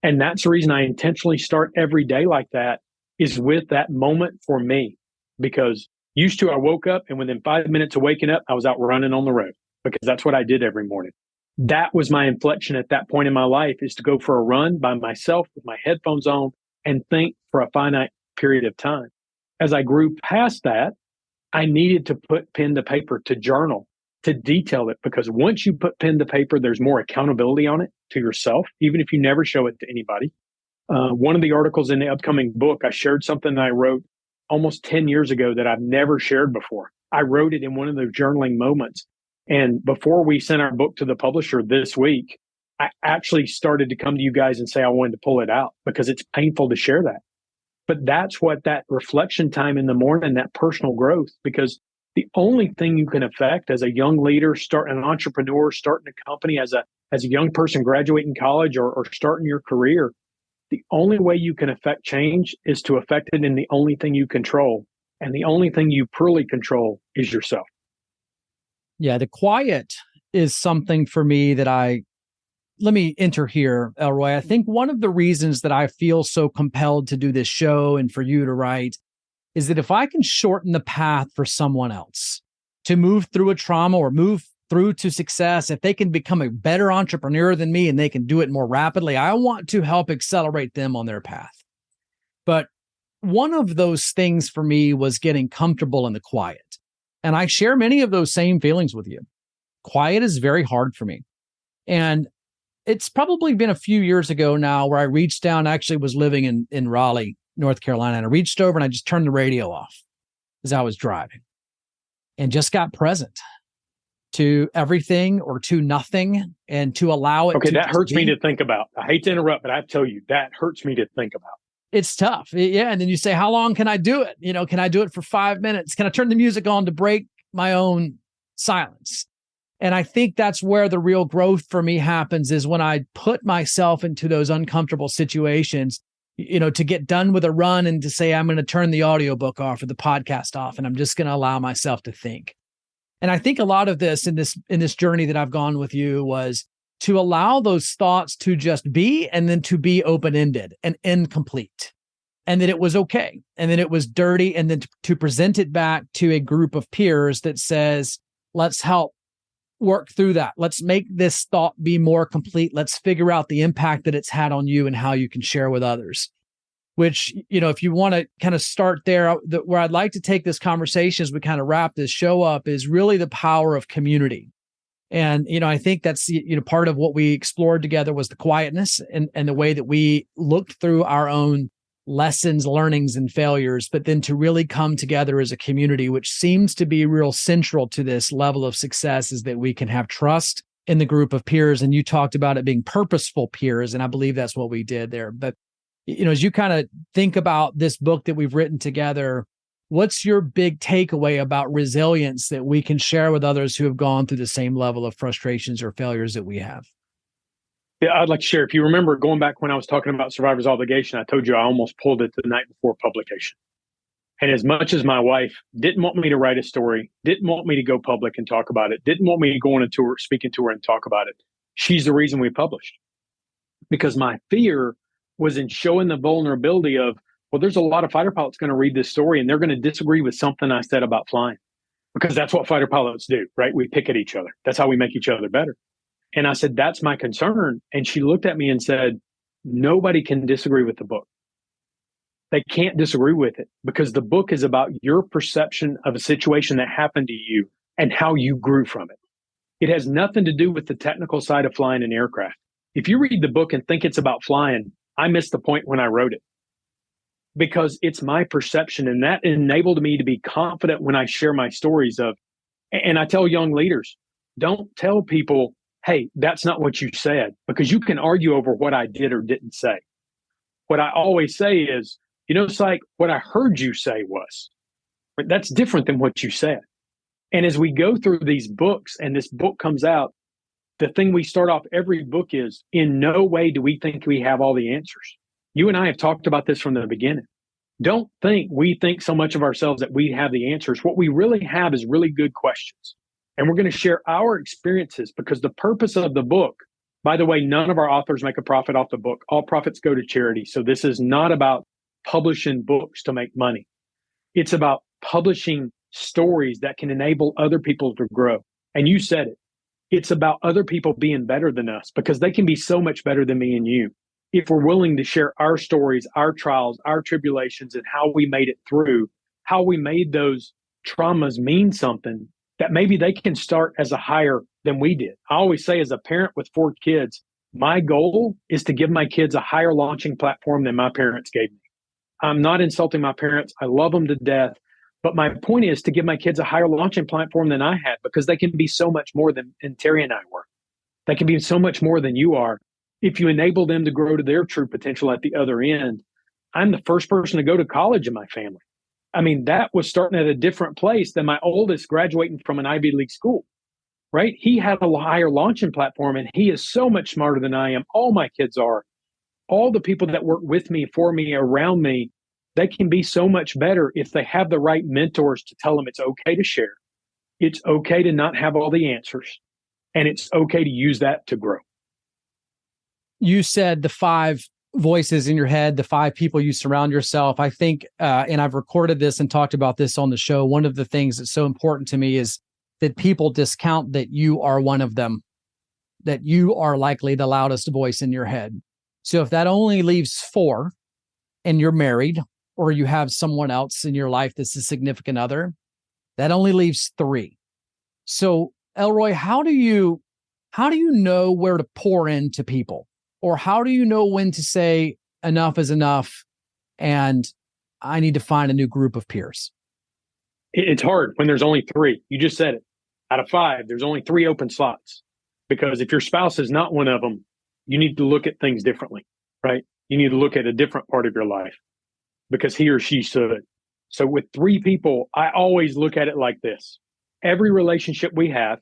And that's the reason I intentionally start every day like that, is with that moment for me. Because used to, I woke up and within 5 minutes of waking up, I was out running on the road. because that's what I did every morning. That was my inflection at that point in my life, is to go for a run by myself with my headphones on and think for a finite period of time. As I grew past that, I needed to put pen to paper, to journal, to detail it, because once you put pen to paper, there's more accountability on it to yourself, even if you never show it to anybody. One of the articles in the upcoming book, I shared something that I wrote almost 10 years ago that I've never shared before. I wrote it in one of those journaling moments. And before we sent our book to the publisher this week, I actually started to come to you guys and say I wanted to pull it out because it's painful to share that. But that's what that reflection time in the morning, that personal growth, because the only thing you can affect as a young leader, starting an entrepreneur, starting a company, as a young person graduating college or starting your career, the only way you can affect change is to affect it in the only thing you control. And the only thing you truly control is yourself. Yeah, the quiet is something for me that let me enter here, Elroy. I think one of the reasons that I feel so compelled to do this show and for you to write is that if I can shorten the path for someone else to move through a trauma or move through to success, if they can become a better entrepreneur than me and they can do it more rapidly, I want to help accelerate them on their path. But one of those things for me was getting comfortable in the quiet. And I share many of those same feelings with you. Quiet is very hard for me. And it's probably been a few years ago now where I reached down, I actually was living in Raleigh, North Carolina, and I reached over and I just turned the radio off as I was driving and just got present to everything or to nothing and to allow it. Okay, to that hurts be. me to think about. I hate to interrupt, but I tell you, that hurts me to think about. It's tough. Yeah. And then you say, how long can I do it? Can I do it for 5 minutes? Can I turn the music on to break my own silence? And I think that's where the real growth for me happens, is when I put myself into those uncomfortable situations, to get done with a run and to say, I'm going to turn the audiobook off or the podcast off, and I'm just going to allow myself to think. And I think a lot of this in this journey that I've gone with you was to allow those thoughts to just be, and then to be open-ended and incomplete, and that it was okay, and then it was dirty, and then to present it back to a group of peers that says, let's help work through that. Let's make this thought be more complete. Let's figure out the impact that it's had on you and how you can share with others. Which, if you want to kind of start there, where I'd like to take this conversation as we kind of wrap this show up is really the power of community. And, I think that's, part of what we explored together was the quietness and the way that we looked through our own lessons, learnings, and failures, but then to really come together as a community, which seems to be real central to this level of success, is that we can have trust in the group of peers. And you talked about it being purposeful peers. And I believe that's what we did there. But, as you kind of think about this book that we've written together, what's your big takeaway about resilience that we can share with others who have gone through the same level of frustrations or failures that we have? Yeah, I'd like to share. If you remember going back when I was talking about survivor's obligation, I told you I almost pulled it the night before publication. And as much as my wife didn't want me to write a story, didn't want me to go public and talk about it, didn't want me to go on a tour, speaking to her and talk about it, she's the reason we published. Because my fear was in showing the vulnerability of, well, there's a lot of fighter pilots going to read this story and they're going to disagree with something I said about flying. Because that's what fighter pilots do, right? We pick at each other. That's how we make each other better. And I said, that's my concern. And she looked at me and said, nobody can disagree with the book. They can't disagree with it because the book is about your perception of a situation that happened to you and how you grew from it. It has nothing to do with the technical side of flying an aircraft. If you read the book and think it's about flying, I missed the point when I wrote it, because it's my perception. And that enabled me to be confident when I share my stories of, and I tell young leaders, don't tell people, hey, that's not what you said, because you can argue over what I did or didn't say. What I always say is, Psych, what I heard you say was, that's different than what you said. And as we go through these books and this book comes out, the thing we start off every book is, in no way do we think we have all the answers. You and I have talked about this from the beginning. Don't think we think so much of ourselves that we have the answers. What we really have is really good questions. And we're going to share our experiences, because the purpose of the book, by the way, none of our authors make a profit off the book. All profits go to charity. So this is not about publishing books to make money. It's about publishing stories that can enable other people to grow. And you said it. It's about other people being better than us, because they can be so much better than me and you. If we're willing to share our stories, our trials, our tribulations, and how we made it through, how we made those traumas mean something, that maybe they can start as a higher than we did. I always say, as a parent with 4 kids, my goal is to give my kids a higher launching platform than my parents gave me. I'm not insulting my parents. I love them to death. But my point is to give my kids a higher launching platform than I had, because they can be so much more than Terry and I were. They can be so much more than you are. If you enable them to grow to their true potential at the other end. I'm the first person to go to college in my family. I mean, that was starting at a different place than my oldest graduating from an Ivy League school, right? He had a higher launching platform, and he is so much smarter than I am. All my kids are. All the people that work with me, for me, around me, they can be so much better if they have the right mentors to tell them it's okay to share. It's okay to not have all the answers, and it's okay to use that to grow. You said the 5 voices in your head, the 5 people you surround yourself. I think, and I've recorded this and talked about this on the show, one of the things that's so important to me is that people discount that you are one of them, that you are likely the loudest voice in your head. So if that only leaves 4 and you're married, or you have someone else in your life that's a significant other, that only leaves 3. So Elroy, how do you know where to pour into people? Or how do you know when to say enough is enough and I need to find a new group of peers? It's hard when there's only 3. You just said it. Out of 5, there's only 3 open slots. Because if your spouse is not one of them, you need to look at things differently, right? You need to look at a different part of your life, because he or she should. So with 3 people, I always look at it like this. Every relationship we have,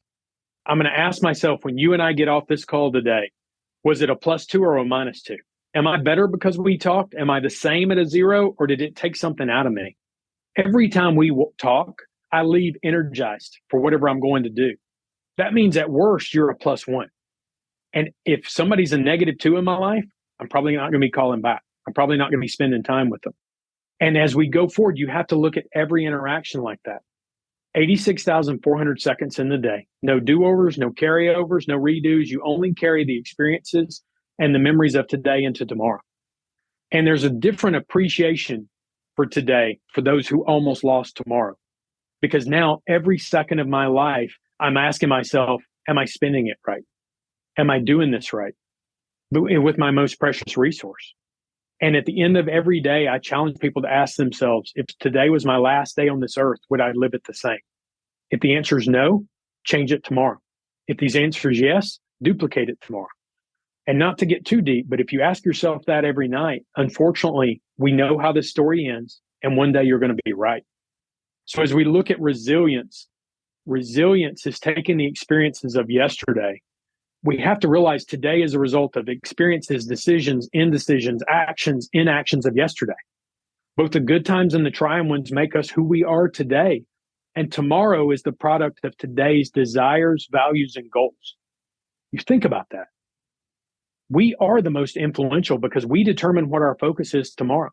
I'm going to ask myself, when you and I get off this call today, was it a +2 or a -2? Am I better because we talked? Am I the same at a 0, or did it take something out of me? Every time we talk, I leave energized for whatever I'm going to do. That means at worst, you're a +1. And if somebody's a -2 in my life, I'm probably not going to be calling back. I'm probably not going to be spending time with them. And as we go forward, you have to look at every interaction like that. 86,400 seconds in the day. No do-overs, no carryovers, no redos. You only carry the experiences and the memories of today into tomorrow. And there's a different appreciation for today for those who almost lost tomorrow. Because now every second of my life, I'm asking myself, am I spending it right? Am I doing this right? But with my most precious resource. And at the end of every day, I challenge people to ask themselves, if today was my last day on this earth, would I live it the same? If the answer is no, change it tomorrow. If the answer is yes, duplicate it tomorrow. And not to get too deep, but if you ask yourself that every night, unfortunately, we know how this story ends, and one day you're going to be right. So as we look at resilience, resilience is taking the experiences of yesterday. We have to realize today is a result of experiences, decisions, indecisions, actions, inactions of yesterday. Both the good times and the trying ones make us who we are today. And tomorrow is the product of today's desires, values, and goals. You think about that. We are the most influential because we determine what our focus is tomorrow.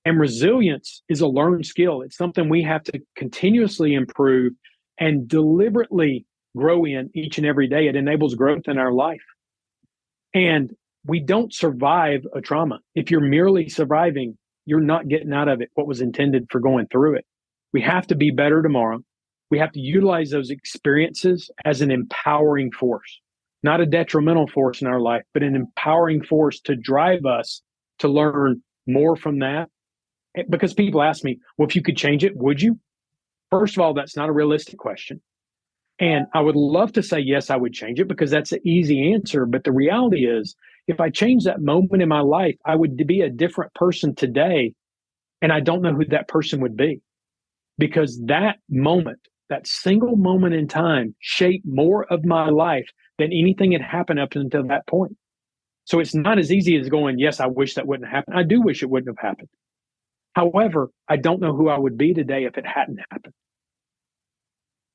And resilience is a learned skill. It's something we have to continuously improve and deliberately grow in each and every day. It enables growth in our life. And we don't survive a trauma. If you're merely surviving, you're not getting out of it what was intended for going through it. We have to be better tomorrow. We have to utilize those experiences as an empowering force, not a detrimental force in our life, but an empowering force to drive us to learn more from that. Because people ask me, well, if you could change it, would you? First of all, that's not a realistic question. And I would love to say, yes, I would change it because that's an easy answer. But the reality is, if I change that moment in my life, I would be a different person today. And I don't know who that person would be because that moment, that single moment in time shaped more of my life than anything had happened up until that point. So it's not as easy as going, yes, I wish that wouldn't happen. I do wish it wouldn't have happened. However, I don't know who I would be today if it hadn't happened.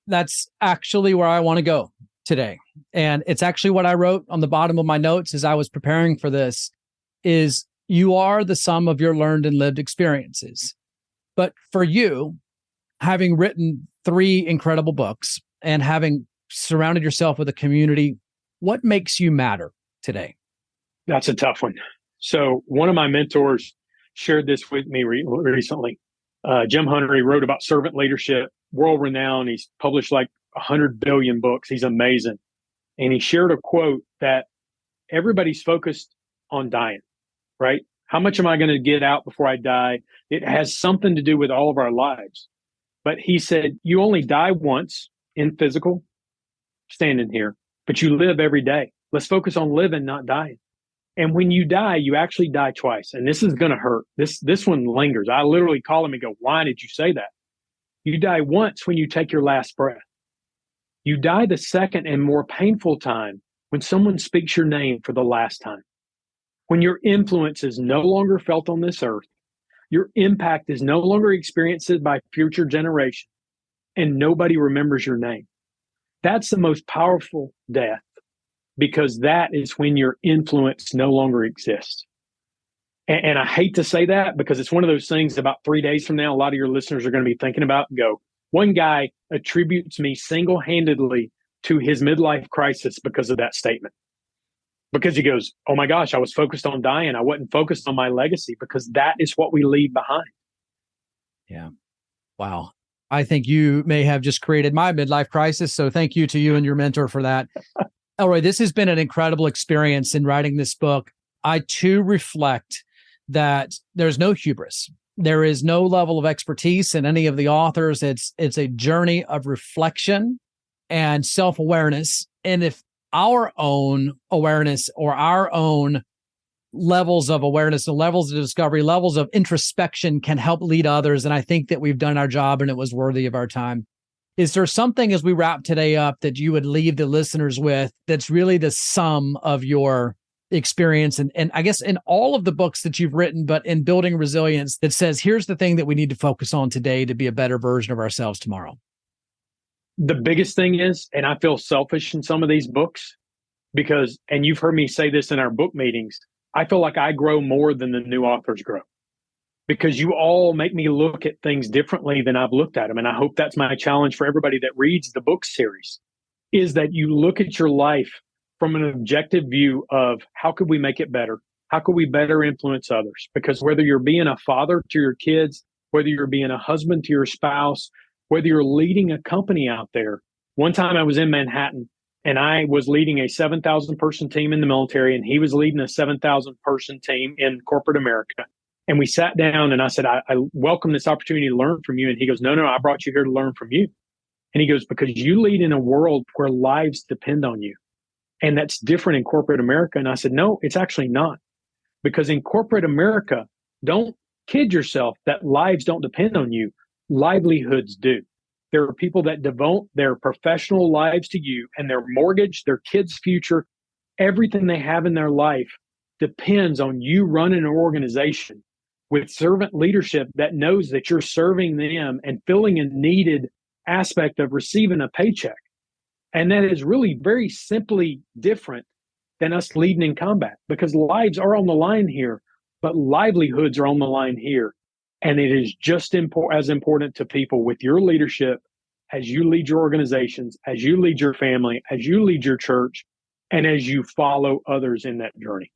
That's actually where I want to go today. And it's actually what I wrote on the bottom of my notes as I was preparing for this is you are the sum of your learned and lived experiences. But for you, having written 3 incredible books and having surrounded yourself with a community. What makes you matter today? That's a tough one. So one of my mentors shared this with me recently. Jim Hunter, he wrote about servant leadership, world renowned. He's published like 100 billion books. He's amazing. And he shared a quote that everybody's focused on dying, right? How much am I going to get out before I die? It has something to do with all of our lives. But he said, you only die once in physical, standing here, but you live every day. Let's focus on living, not dying. And when you die, you actually die twice. And this is going to hurt. This one lingers. I literally call him and go, why did you say that? You die once when you take your last breath. You die the second and more painful time when someone speaks your name for the last time. When your influence is no longer felt on this earth, your impact is no longer experienced by future generations, and nobody remembers your name. That's the most powerful death, because that is when your influence no longer exists. And I hate to say that, because it's one of those things about 3 days from now, a lot of your listeners are going to be thinking about and go, one guy attributes me single-handedly to his midlife crisis because of that statement. Because he goes, oh my gosh, I was focused on dying. I wasn't focused on my legacy, because that is what we leave behind. Yeah. Wow. I think you may have just created my midlife crisis. So thank you to you and your mentor for that. Elroy, this has been an incredible experience in writing this book. I too reflect that there's no hubris. There is no level of expertise in any of the authors. It's a journey of reflection and self-awareness. And if our own awareness or our own levels of awareness, the levels of discovery, levels of introspection can help lead others, and I think that we've done our job and it was worthy of our time. Is there something as we wrap today up that you would leave the listeners with that's really the sum of your experience and I guess in all of the books that you've written, but in Building Resilience, that says, here's the thing that we need to focus on today to be a better version of ourselves tomorrow? The biggest thing is, and I feel selfish in some of these books because, and you've heard me say this in our book meetings, I feel like I grow more than the new authors grow, because you all make me look at things differently than I've looked at them. And I hope that's my challenge for everybody that reads the book series, is that you look at your life from an objective view of how could we make it better? How could we better influence others? Because whether you're being a father to your kids, whether you're being a husband to your spouse, whether you're leading a company out there. One time I was in Manhattan and I was leading a 7,000 person team in the military, and he was leading a 7,000 person team in corporate America. And we sat down and I said, I welcome this opportunity to learn from you. And he goes, no, I brought you here to learn from you. And he goes, because you lead in a world where lives depend on you. And that's different in corporate America. And I said, no, it's actually not. Because in corporate America, don't kid yourself that lives don't depend on you. Livelihoods do. There are people that devote their professional lives to you, and their mortgage, their kids' future, everything they have in their life depends on you running an organization with servant leadership that knows that you're serving them and filling a needed aspect of receiving a paycheck. And that is really very simply different than us leading in combat, because lives are on the line here, but livelihoods are on the line here. And it is just as important to people with your leadership as you lead your organizations, as you lead your family, as you lead your church, and as you follow others in that journey.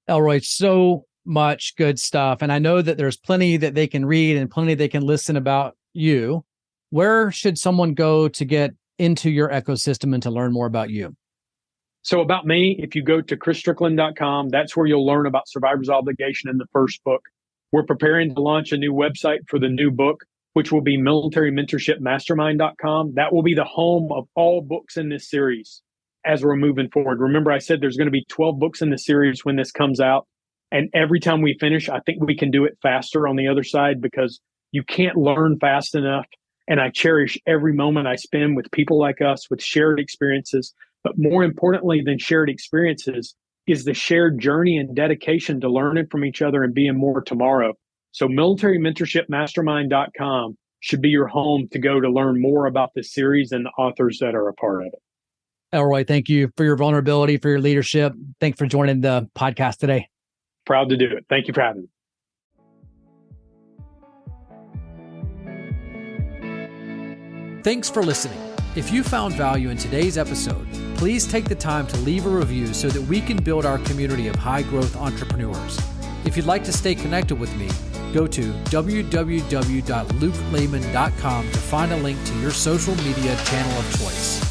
Elroy, so much good stuff. And I know that there's plenty that they can read and plenty they can listen about you. Where should someone go to get into your ecosystem and to learn more about you? So about me, if you go to chrisstricklin.com, that's where you'll learn about Survivor's Obligation in the first book. We're preparing to launch a new website for the new book, which will be militarymentorshipmastermind.com. That will be the home of all books in this series as we're moving forward. Remember, I said there's going to be 12 books in the series when this comes out. And every time we finish, I think we can do it faster on the other side, because you can't learn fast enough. And I cherish every moment I spend with people like us, with shared experiences. But more importantly than shared experiences is the shared journey and dedication to learning from each other and being more tomorrow. So militarymentorshipmastermind.com should be your home to go to learn more about this series and the authors that are a part of it. Elroy, thank you for your vulnerability, for your leadership. Thanks for joining the podcast today. Proud to do it. Thank you for having me. Thanks for listening. If you found value in today's episode, please take the time to leave a review so that we can build our community of high-growth entrepreneurs. If you'd like to stay connected with me, go to www.lukelehman.com to find a link to your social media channel of choice.